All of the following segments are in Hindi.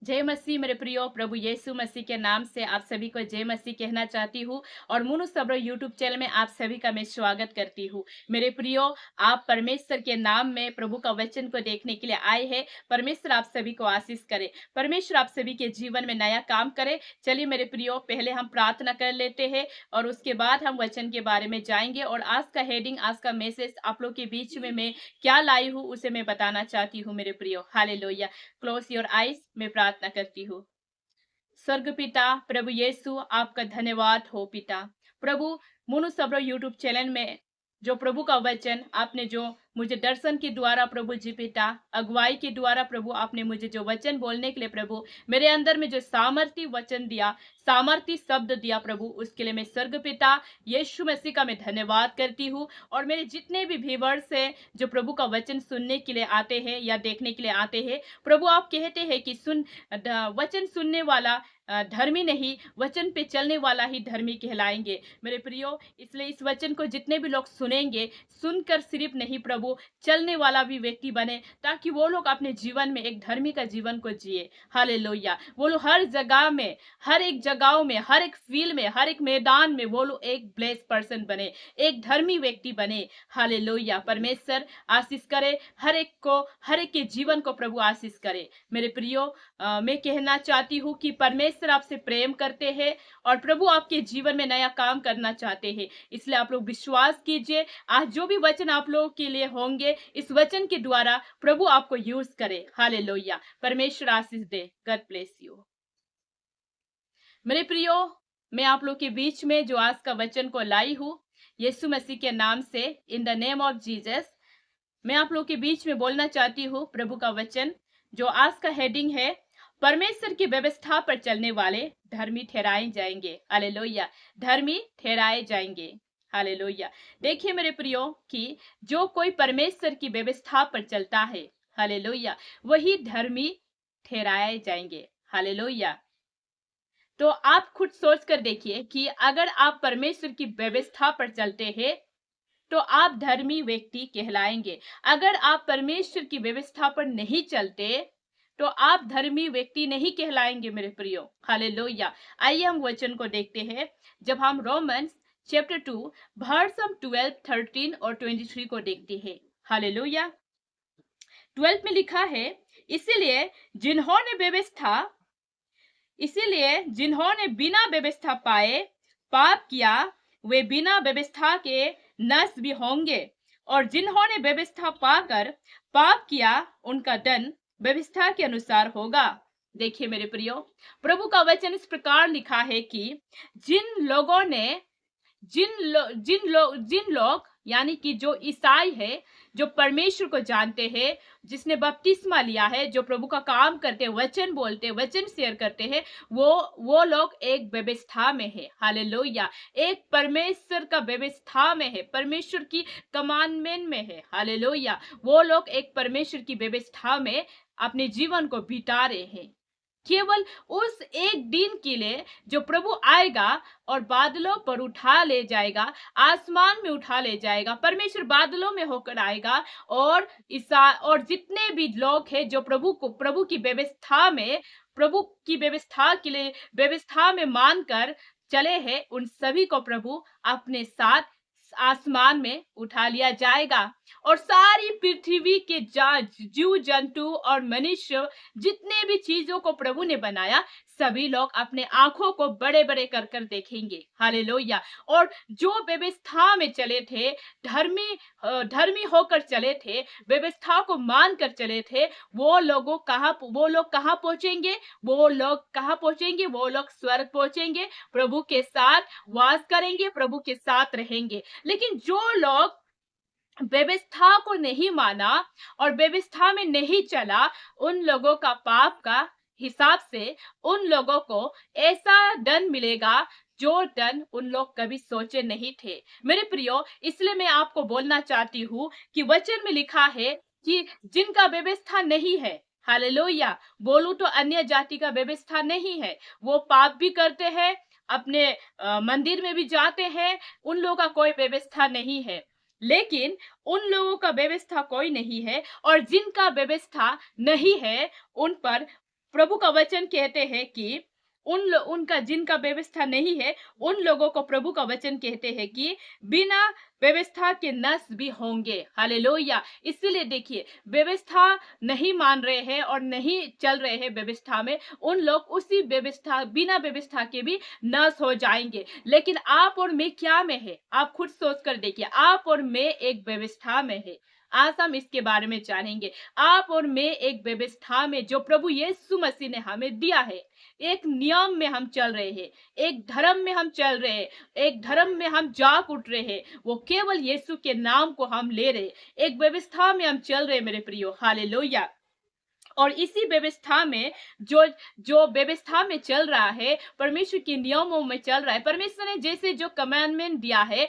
जय मसीह मेरे प्रियो, प्रभु यीशु मसीह के नाम से आप सभी को जय मसीह कहना चाहती हूँ और मुनु सब्र यूट्यूब चैनल में आप सभी का मैं स्वागत करती हूँ। मेरे प्रियो, आप परमेश्वर के नाम में प्रभु का वचन को देखने के लिए आए हैं। परमेश्वर आप सभी को आशीष करे, परमेश्वर आप सभी के जीवन में नया काम करे। चलिए मेरे प्रियो, पहले हम प्रार्थना कर लेते हैं और उसके बाद हम वचन के बारे में जाएंगे। और आज का हेडिंग, आज का मैसेज आप लोग के बीच में मैं क्या लाई हूँ उसे मैं बताना चाहती हूँ मेरे प्रियो। हालेलुया। क्लोज योर आईज, मैं प्रार्थना करती हूँ। स्वर्ग पिता प्रभु यीशु, आपका धन्यवाद हो पिता। प्रभु, मुनु सब्र यूट्यूब चैनल में जो प्रभु का वचन आपने जो मुझे दर्शन के द्वारा प्रभु जी पिता, अगुवाई के द्वारा प्रभु आपने मुझे जो वचन बोलने के लिए प्रभु मेरे अंदर में जो सामर्थ्य वचन दिया, सामर्थ्य शब्द दिया प्रभु, उसके लिए मैं स्वर्ग पिता यीशु मसीह का मैं धन्यवाद करती हूँ। और मेरे जितने भी व्यूअर्स हैं जो प्रभु का वचन सुनने के लिए आते हैं या देखने के लिए आते हैं, प्रभु आप कहते हैं कि वचन सुनने वाला धर्मी नहीं, वचन पे चलने वाला ही धर्मी कहलाएंगे मेरे प्रियो। इसलिए इस वचन को जितने भी लोग सुनेंगे, सुनकर सिर्फ नहीं प्रभु, चलने वाला भी व्यक्ति बने, ताकि वो लोग अपने जीवन में एक धर्मी का जीवन को जिए। हालेलुया। वो लोग हर जगह में, हर एक जगहों में, हर एक फील्ड में, हर एक मैदान में वो लोग एक ब्लेस्ड पर्सन बने, एक धर्मी व्यक्ति बने। हालेलुया। परमेश्वर आशीष करे हर एक को, हर एक के जीवन को प्रभु आशीष करे मेरे प्रियो। मैं कहना चाहती हूँ कि परमेश्वर आपसे प्रेम करते हैं और प्रभु आपके जीवन में नया काम करना चाहते हैं। इसलिए आप लोग विश्वास कीजिए, आज जो भी वचन आप लोगों के लिए होंगे, इस वचन के द्वारा प्रभु आपको यूज करे। हालेलुया। परमेश्वर आशीष दे। गॉड ब्लेस यू मेरे प्रियो। मैं आप लोग के बीच में जो आज का वचन को लाई हूँ यीशु मसीह के नाम से, in the name of Jesus, मैं आप लोग के बीच में बोलना चाहती हूँ प्रभु का वचन, जो आज का हेडिंग है, परमेश्वर की व्यवस्था पर चलने वाले धर्मी ठहराए जाएंगे। हालेलुया। धर्मी ठहराए जाएंगे। हालेलुया। देखिए मेरे प्रियो कि जो कोई परमेश्वर की व्यवस्था पर चलता है, हालेलुया, वही धर्मी ठहराए जाएंगे। हालेलुया। तो आप खुद सोच कर देखिए कि अगर आप परमेश्वर की व्यवस्था पर चलते हैं तो आप धर्मी व्यक्ति कहलाएंगे। अगर आप परमेश्वर की व्यवस्था पर नहीं चलते तो आप धर्मी व्यक्ति नहीं कहलाएंगे मेरे प्रियो। हालेलुया। आइए हम वचन को देखते हैं। जब हम रोमन्स चैप्टर 2 वर्स 12, 13 और 23 को देखते हैं। हालेलुया। 12 में लिखा है, इसीलिए जिन्होंने बिना व्यवस्था पाए पाप किया, वे बिना व्यवस्था के नष्ट भी होंगे, और जिन्होंने व्यवस्था पाकर पाप किया, उनका दंड व्यवस्था के अनुसार होगा। देखिए मेरे प्रियो, प्रभु का वचन इस प्रकार लिखा है कि जिन लोग यानी कि जो ईसाई है, जो परमेश्वर को जानते हैं, जिसने बपतिस्मा लिया है, जो प्रभु का काम करते हैं, वचन बोलते हैं, वचन शेयर करते हैं, वो लोग एक व्यवस्था में है। हालेलुया। एक परमेश्वर का व्यवस्था में है, परमेश्वर की कमांडमेंट में है। हालेलुया। वो लोग एक परमेश्वर की व्यवस्था में अपने जीवन को बिता रहे हैं, केवल उस एक दिन के लिए जो प्रभु आएगा और बादलों पर उठा ले जाएगा, आसमान में उठा ले जाएगा। परमेश्वर बादलों में होकर आएगा और जितने भी लोग हैं जो प्रभु की व्यवस्था में, प्रभु की व्यवस्था के लिए व्यवस्था में मानकर चले हैं, उन सभी को प्रभु अपने साथ आसमान में उठा लिया जाएगा। और सारी पृथ्वी के जीव जंतु और मनुष्य, जितने भी चीजों को प्रभु ने बनाया, सभी लोग अपने आंखों को बड़े बड़े कर कर देखेंगे। हालेलुया। और जो व्यवस्था में चले थे, धर्मी होकर चले थे, व्यवस्था को मान कर चले थे, वो लोग कहाँ पहुंचेंगे? वो लोग स्वर्ग पहुंचेंगे, प्रभु के साथ वास करेंगे, प्रभु के साथ रहेंगे। लेकिन जो लोग व्यवस्था को नहीं माना और व्यवस्था में नहीं चला, उन लोगों का पाप का हिसाब से उन लोगों को ऐसा दंड मिलेगा जो दंड उन लोग कभी सोचे नहीं थे मेरे प्रियो। इसलिए मैं आपको बोलना चाहती हूँ कि वचन में लिखा है कि जिनका व्यवस्था नहीं है, हालेलुया, बोलूं तो अन्य जाति का व्यवस्था नहीं है, वो पाप भी करते हैं, अपने मंदिर में भी जाते हैं, उन लोगों का कोई व्यवस्था नहीं है। लेकिन उन लोगों का व्यवस्था कोई नहीं है, और जिनका व्यवस्था नहीं है, उन पर प्रभु का वचन कहते हैं कि उनका जिनका व्यवस्था नहीं है, उन लोगों को प्रभु का वचन कहते हैं कि बिना व्यवस्था के नष्ट भी होंगे। हालेलुया। इसीलिए देखिए, व्यवस्था नहीं मान रहे हैं और नहीं चल रहे हैं व्यवस्था में, उन लोग उसी व्यवस्था, बिना व्यवस्था के भी नष्ट हो जाएंगे। लेकिन आप और मैं क्या में है? आप खुद सोच कर देखिए, आप और मैं एक व्यवस्था में है। आज हम इसके बारे में जानेंगे। आप और मैं एक व्यवस्था में, जो प्रभु यीशु मसीह ने हमें दिया है, एक नियम में हम चल रहे हैं, एक धर्म में हम चल रहे हैं, एक धर्म में हम जाग उठ रहे हैं। वो केवल यीशु के नाम को हम ले रहे, एक व्यवस्था में हम चल रहे मेरे प्रियो। हालेलुया। और इसी व्यवस्था में, जो जो व्यवस्था में चल रहा है, परमेश्वर के नियमों में चल रहा है, परमेश्वर ने जैसे जो कमांडमेंट दिया है,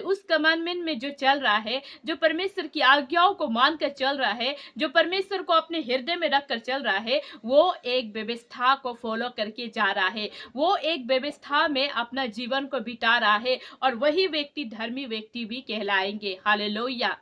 उस कमांडमेंट में जो चल रहा है, जो परमेश्वर की आज्ञाओं को मानकर चल रहा है, जो परमेश्वर को अपने हृदय में रखकर चल रहा है, वो एक व्यवस्था को फॉलो करके जा रहा है, वो एक व्यवस्था में अपना जीवन को बिता रहा है, और वही व्यक्ति धर्मी व्यक्ति भी कहलाएंगे। हालेलुया।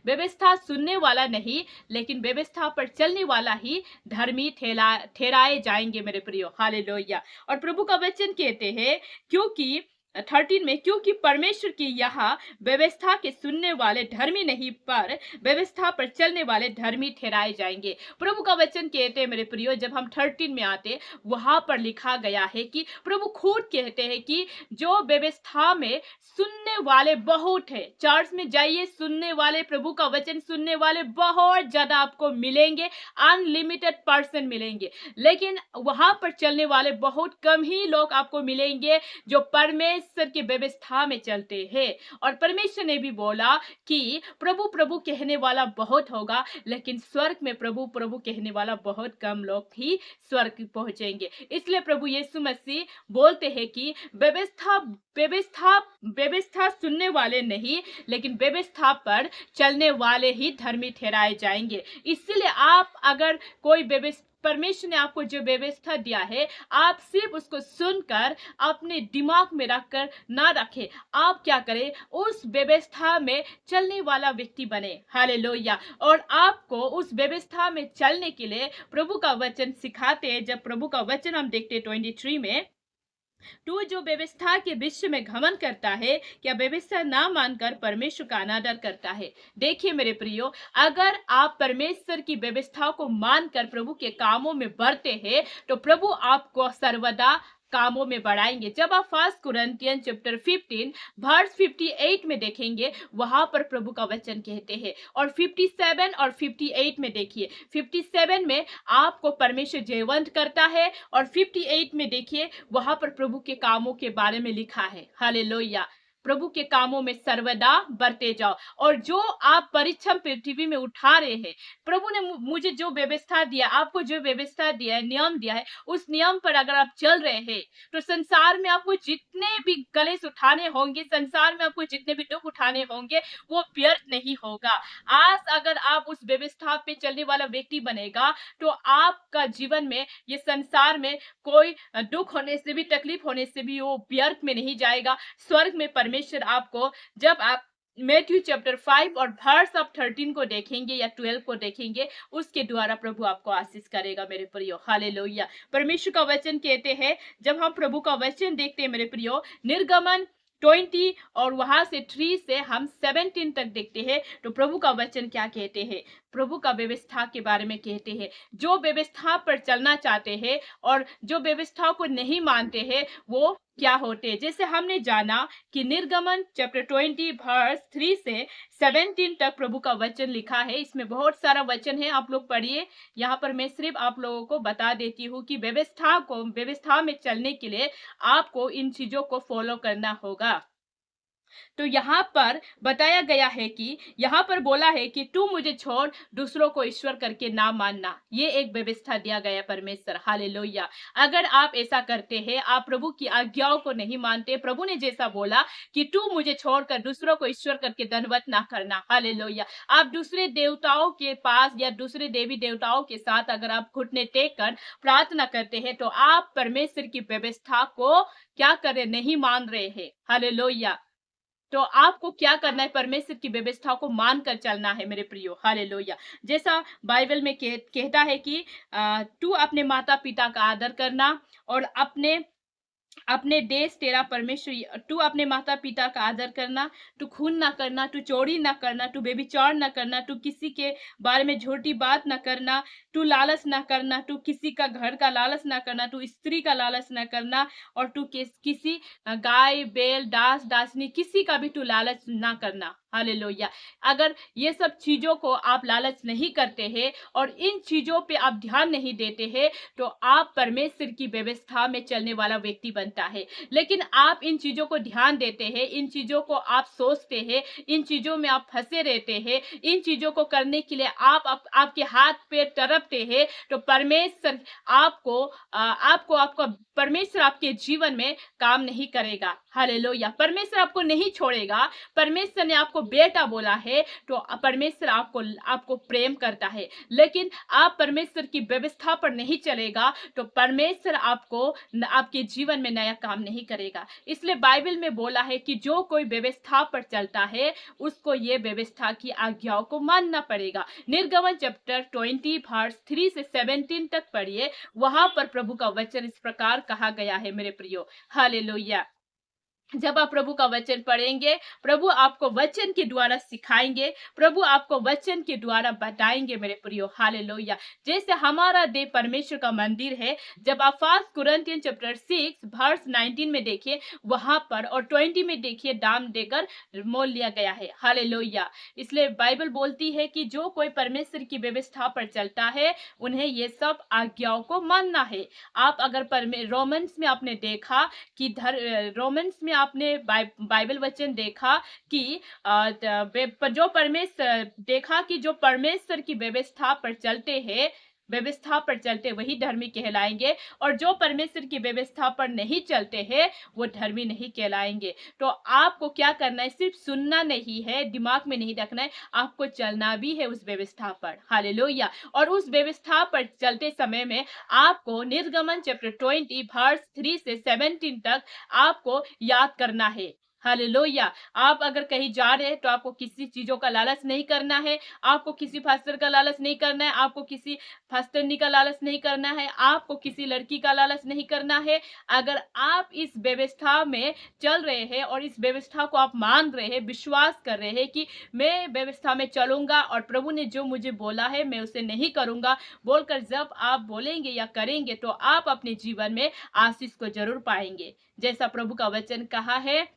व्यवस्था सुनने वाला नहीं, लेकिन व्यवस्था पर चलने वाला ही धर्मी ठहराए जाएंगे मेरे प्रियो। हालेलुया। और प्रभु का वचन कहते हैं, क्योंकि 13 में, क्योंकि परमेश्वर की यहाँ व्यवस्था के सुनने वाले धर्मी नहीं, पर व्यवस्था पर चलने वाले धर्मी ठहराए जाएंगे। प्रभु का वचन कहते हैं मेरे प्रियो, जब हम 13 में आते, वहां पर लिखा गया है कि प्रभु खुद कहते हैं कि जो व्यवस्था में सुनने वाले बहुत है, चर्च में जाइए, सुनने वाले, प्रभु का वचन सुनने वाले बहुत ज्यादा आपको मिलेंगे, अनलिमिटेड पर्सन मिलेंगे, लेकिन वहां पर चलने वाले बहुत कम ही लोग आपको मिलेंगे जो परमेश्वर की व्यवस्था में चलते हैं। और परमेश्वर ने भी बोला कि प्रभु प्रभु कहने वाला बहुत होगा, लेकिन स्वर्ग में प्रभु प्रभु कहने वाला बहुत कम लोग ही स्वर्ग पहुंचेंगे। इसलिए प्रभु यीशु मसीह बोलते हैं कि व्यवस्था व्यवस्था व्यवस्था सुनने वाले नहीं, लेकिन व्यवस्था पर चलने वाले ही धर्मी ठहराए जाएंगे। इसलिए आप अगर कोई व्यवस्था, परमेश्वर ने आपको जो व्यवस्था दिया है, आप सिर्फ उसको सुनकर अपने दिमाग में रखकर ना रखें, आप क्या करें, उस व्यवस्था में चलने वाला व्यक्ति बने। हालेलुया। और आपको उस व्यवस्था में चलने के लिए प्रभु का वचन सिखाते हैं। जब प्रभु का वचन हम देखते हैं 23 में, तू जो व्यवस्था के विषय में घमंड करता है, क्या व्यवस्था ना मानकर परमेश्वर का अनादर करता है। देखिए मेरे प्रियो, अगर आप परमेश्वर की व्यवस्था को मानकर प्रभु के कामों में बढ़ते हैं, तो प्रभु आपको सर्वदा कामों में बढ़ाएंगे। जब आप 1 कुरिन्थियन चैप्टर 15 वर्स 58 में देखेंगे, वहां पर प्रभु का वचन कहते हैं। और 57 और 58 में देखिए, 57 में आपको परमेश्वर जयवंत करता है, और 58 में देखिए, वहां पर प्रभु के कामों के बारे में लिखा है। हालेलुया। प्रभु के कामों में सर्वदा बढ़ते जाओ। और जो आप परिश्रम पृथ्वी में उठा रहे हैं, प्रभु ने मुझे जो व्यवस्था दिया, आपको जो व्यवस्था दिया है, नियम दिया है, उस नियम पर अगर आप चल रहे हैं, तो संसार में आपको जितने भी कलेश उठाने होंगे, संसार में आपको जितने भी दुख उठाने होंगे, वो व्यर्थ नहीं होगा। आज अगर आप उस व्यवस्था पे चलने वाला व्यक्ति बनेगा, तो आपका जीवन में, ये संसार में कोई दुख होने से भी, तकलीफ होने से भी वो व्यर्थ में नहीं जाएगा। स्वर्ग में परमेश्वर आपको, जब आप मैथ्यू चैप्टर 5 और वर्स ऑफ 13 को देखेंगे या 12 को देखेंगे, उसके द्वारा प्रभु आपको आशीष करेगा मेरे प्रियो। हालेलुया। परमेश्वर का वचन कहते हैं, जब हम प्रभु का वचन देखते हैं मेरे प्रियो, निर्गमन 20 और वहां से 3 से हम 17 तक देखते हैं, तो प्रभु का वचन क्या कहते हैं, प्रभु का व्यवस्था के बारे में कहते हैं। जो व्यवस्था पर चलना चाहते हैं और जो व्यवस्था को नहीं मानते हैं, वो क्या होते हैं। जैसे हमने जाना कि निर्गमन चैप्टर 20 वर्स 3 से 17 तक प्रभु का वचन लिखा है। इसमें बहुत सारा वचन है, आप लोग पढ़िए। यहाँ पर मैं सिर्फ आप लोगों को बता देती हूँ कि व्यवस्था में चलने के लिए आपको इन चीजों को फॉलो करना होगा। तो यहाँ पर बताया गया है कि, यहाँ पर बोला है कि तू मुझे छोड़ दूसरों को ईश्वर करके ना मानना। ये एक व्यवस्था दिया गया परमेश्वर। हालेलुया। अगर आप ऐसा करते हैं, आप प्रभु की आज्ञाओं को नहीं मानते, प्रभु ने जैसा बोला कि तू मुझे छोड़कर दूसरों को ईश्वर करके दंडवत ना करना। हालेलुया। आप दूसरे देवताओं के पास या दूसरे देवी देवताओं के साथ अगर आप घुटने टेक कर प्रार्थना करते हैं, तो आप परमेश्वर की व्यवस्था को क्या कर रहे, नहीं मान रहे हैं। हालेलुया। तो आपको क्या करना है, परमेश्वर की व्यवस्था को मानकर चलना है मेरे प्रियो, हालेलुया। जैसा बाइबल में कहता है कि तू अपने माता पिता का आदर करना और अपने अपने देश तेरा परमेश्वर, तू अपने माता पिता का आदर करना, तू खून ना करना, तू चोरी ना करना, तू बेविचार ना करना, तू किसी के बारे में झूठी बात ना करना, तू लालच ना करना, तू किसी का घर का लालच ना करना, तू स्त्री का लालच ना करना, और तू किसी गाय बैल दास दासनी किसी का भी तू लालच ना करना, हालेलुया। अगर ये सब चीजों को आप लालच नहीं करते हैं और इन चीजों पे आप ध्यान नहीं देते हैं, तो आप परमेश्वर की व्यवस्था में चलने वाला व्यक्ति बनता है। लेकिन आप इन चीजों को ध्यान देते हैं, इन चीजों को आप सोचते हैं, इन चीजों में आप फंसे रहते हैं, इन चीजों को करने के लिए आपके हाथ पे तड़पते हैं, तो परमेश्वर आपको परमेश्वर आपके जीवन में काम नहीं करेगा, हालेलुया। परमेश्वर आपको नहीं छोड़ेगा। परमेश्वर ने आपको बेटा बोला है, तो परमेश्वर आपको प्रेम करता है। लेकिन आप परमेश्वर की व्यवस्था पर नहीं चलेगा, तो परमेश्वर आपके जीवन में नया काम नहीं करेगा। इसलिए बाइबल में बोला है कि जो कोई व्यवस्था पर चलता है, उसको ये व्यवस्था की आज्ञाओं को मानना पड़ेगा। निर्गमन चैप्टर 20 वर्स 3 से 17 तक पढ़िए, वहां पर प्रभु का वचन इस प्रकार कहा गया है मेरे प्रियो, हालेलुया। जब आप प्रभु का वचन पढ़ेंगे, प्रभु आपको वचन के द्वारा सिखाएंगे, प्रभु आपको वचन के द्वारा बताएंगे मेरे प्रियो, हालेलुया। जैसे हमारा देह परमेश्वर का मंदिर है, जब आप फर्स्ट कुरिन्थियन चैप्टर 6 वर्स 19 में देखिए, वहां पर और 20 में देखिए, दाम देकर मोल लिया गया है, हालेलुया। इसलिए बाइबल बोलती है कि जो कोई परमेश्वर की व्यवस्था पर चलता है, उन्हें ये सब आज्ञाओं को मानना है। आप अगर रोमन्स में आपने देखा कि रोमन्स में आपने बाइबल वचन देखा कि जो परमेश्वर की व्यवस्था पर चलते वही धर्मी कहलाएंगे, और जो परमेश्वर की व्यवस्था पर नहीं चलते हैं, वो धर्मी नहीं कहलाएंगे। तो आपको क्या करना है, सिर्फ सुनना नहीं है, दिमाग में नहीं रखना है, आपको चलना भी है उस व्यवस्था पर, हालेलुया। और उस व्यवस्था पर चलते समय में आपको निर्गमन चैप्टर 20 वर्स 3 से 17 तक आपको याद करना है, हालेलुया। आप अगर कहीं जा रहे हैं, तो आपको किसी चीजों का लालच नहीं करना है, आपको किसी फास्टर का लालच नहीं करना है, आपको किसी फास्टरनी का लालच नहीं करना है, आपको किसी लड़की का लालच नहीं करना है। अगर आप इस व्यवस्था में चल रहे हैं और इस व्यवस्था को आप मान रहे हैं, विश्वास कर रहे हैं कि मैं व्यवस्था में चलूंगा और प्रभु ने जो मुझे बोला है मैं उसे नहीं करूंगा, बोलकर जब आप बोलेंगे या करेंगे, तो आप अपने जीवन में आशीष को जरूर पाएंगे। जैसा प्रभु का वचन कहा है,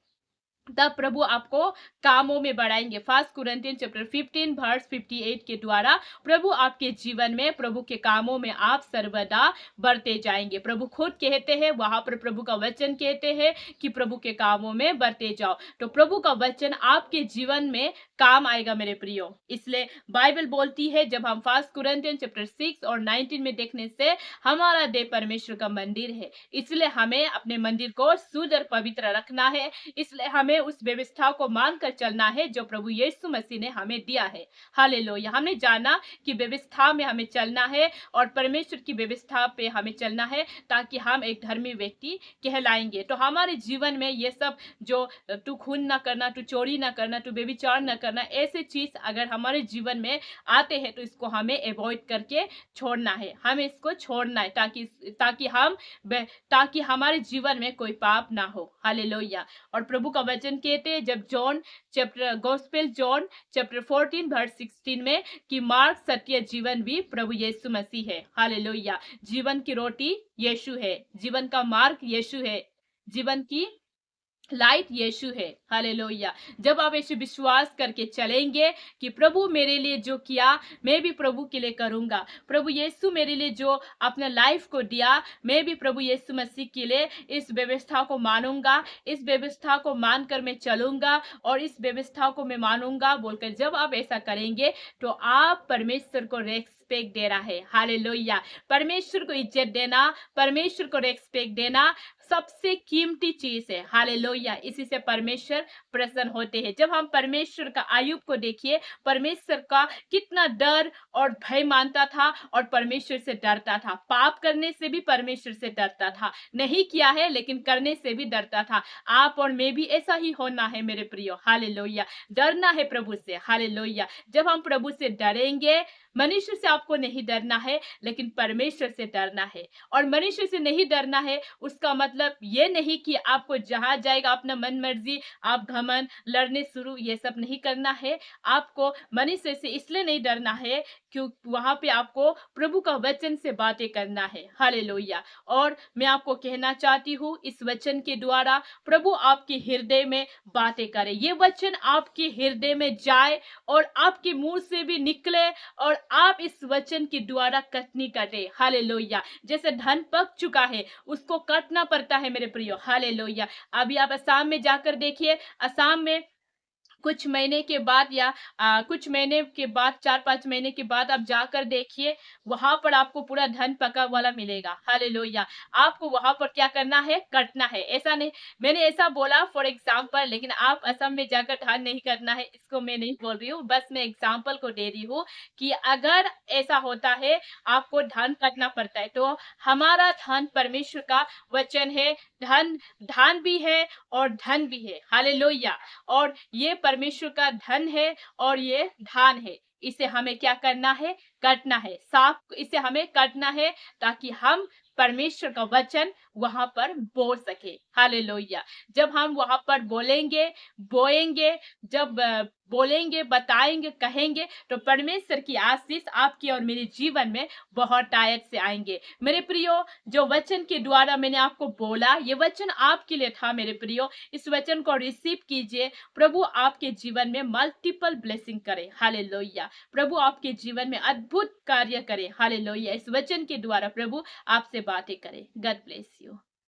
तब प्रभु आपको कामों में बढ़ाएंगे। फर्स्ट कुरिन्थियन चैप्टर 15 वर्स 58 के द्वारा प्रभु आपके जीवन में, प्रभु के कामों में आप सर्वदा बढ़ते जाएंगे। प्रभु खुद कहते हैं, वहां पर प्रभु का वचन कहते हैं कि प्रभु के कामों में बढ़ते जाओ। तो प्रभु का वचन आपके जीवन में काम आएगा मेरे प्रियो। इसलिए बाइबल बोलती है, जब हम फर्स्ट कुरिन्थियन चैप्टर 6 और 19 में देखने से, हमारा देह परमेश्वर का मंदिर है, इसलिए हमें अपने मंदिर को शुद्ध और पवित्र रखना है। इसलिए हमें उस व्यवस्था को मानकर चलना है जो प्रभु यीशु मसीह ने हमें दिया है, हालेलुया। हमने जाना कि व्यवस्था में हमें चलना है और परमेश्वर की व्यवस्था पे हमें चलना है, ताकि हम एक धर्मी व्यक्ति कहलाएंगे। तो हमारे जीवन में ये सब, जो तू खून ना करना, तू चोरी ना करना, तू बेविचार ना करना, ऐसे चीज अगर हमारे जीवन में आते हैं, तो इसको हमें अवॉइड करके छोड़ना है, हमें इसको छोड़ना है, ताकि हमारे जीवन में कोई पाप ना हो, हालेलुया। और प्रभु का वचन कहते हैं, जब गॉस्पेल जॉन चैप्टर 14 वर्स 16 में, कि मार्ग सत्य जीवन भी प्रभु यीशु मसीह है, हालेलुया। जीवन की रोटी यीशु है, जीवन का मार्ग यीशु है, जीवन की लाइट यीशु है, हालेलुया। जब आप ऐसे विश्वास करके चलेंगे कि प्रभु मेरे लिए जो किया, मैं भी प्रभु के लिए करूंगा, प्रभु यीशु मेरे लिए जो अपना लाइफ को दिया, मैं भी प्रभु यीशु मसीह के लिए इस व्यवस्था को मानूंगा, इस व्यवस्था को मानकर मैं चलूंगा और इस व्यवस्था को मैं मानूंगा बोलकर जब आप ऐसा करेंगे, तो आप परमेश्वर को रेस्पेक्ट दे रहा है। हालेलुया। परमेश्वर को इज्जत देना, परमेश्वर को रेस्पेक्ट देना सबसे कीमती चीज है। हालेलुया। इसी से परमेश्वर प्रसन्न होते हैं। जब हम परमेश्वर का आयुब को देखिए, परमेश्वर का कितना डर और भय मानता था और परमेश्वर से डरता था। पाप करने से भी परमेश्वर से डरता था। नहीं किया है लेकिन करने से भी डरता था। आप और मैं भी ऐसा ही होना है मेरे प्रियो। हालेलुया। डरना है प्रभु से। हालेलुया। जब हम प्रभु से डरेंगे, मनुष्य से आपको नहीं डरना है लेकिन परमेश्वर से डरना है। और मनुष्य से नहीं डरना है उसका मतलब ये नहीं कि आपको जहां जाएगा अपना मन मर्जी, आप घमंड लड़ने शुरू, ये सब नहीं करना है। आपको मनुष्य से इसलिए नहीं डरना है क्योंकि वहां पे आपको प्रभु का वचन से बातें करना है। हालेलुया। और मैं आपको कहना चाहती हूँ इस वचन के द्वारा प्रभु आपके हृदय में बातें करे, ये वचन आपके हृदय में जाए और आपके मुंह से भी निकले और आप इस वचन के द्वारा कटनी कटे। हालेलुया। जैसे धान पक चुका है उसको काटना पड़ता है मेरे प्रियो। हालेलुया। अभी आप असम में जाकर देखिए, असम में कुछ महीने के बाद या कुछ महीने के बाद 4-5 महीने के बाद आप जाकर देखिए, वहां पर आपको पूरा धन पका वाला मिलेगा। हालेलुया। आपको वहां पर क्या करना है? कटना है। ऐसा नहीं, मैंने ऐसा बोला फॉर एग्जाम्पल, लेकिन आप असम में जाकर धान नहीं करना है, इसको मैं नहीं बोल रही हूँ, बस मैं एग्जाम्पल को दे रही हूँ कि अगर ऐसा होता है आपको धान काटना पड़ता है, तो हमारा धन परमेश्वर का वचन है। धन धान भी है और धन भी है। हालेलुया। और ये परमेश्वर का धन है और ये धान है। इसे हमें क्या करना है? काटना है। साफ इसे हमें काटना है ताकि हम परमेश्वर का वचन वहां पर बोल सके। हालेलुया। जब हम वहां पर बोलेंगे, बोएंगे, जब बोलेंगे, बताएंगे, कहेंगे, तो परमेश्वर की आशीष आपके और मेरे जीवन में बहुत टायत से आएंगे। मेरे प्रियो, जो वचन के द्वारा मैंने आपको बोला, ये वचन आपके लिए था मेरे प्रियो। इस वचन को रिसीव कीजिए। प्रभु आपके जीवन में मल्टीपल ब्लेसिंग करे। हालेलुया। प्रभु आपके जीवन में अद्भुत कार्य करे। हालेलुया। इस वचन के द्वारा प्रभु आपसे बातें करे। God bless you.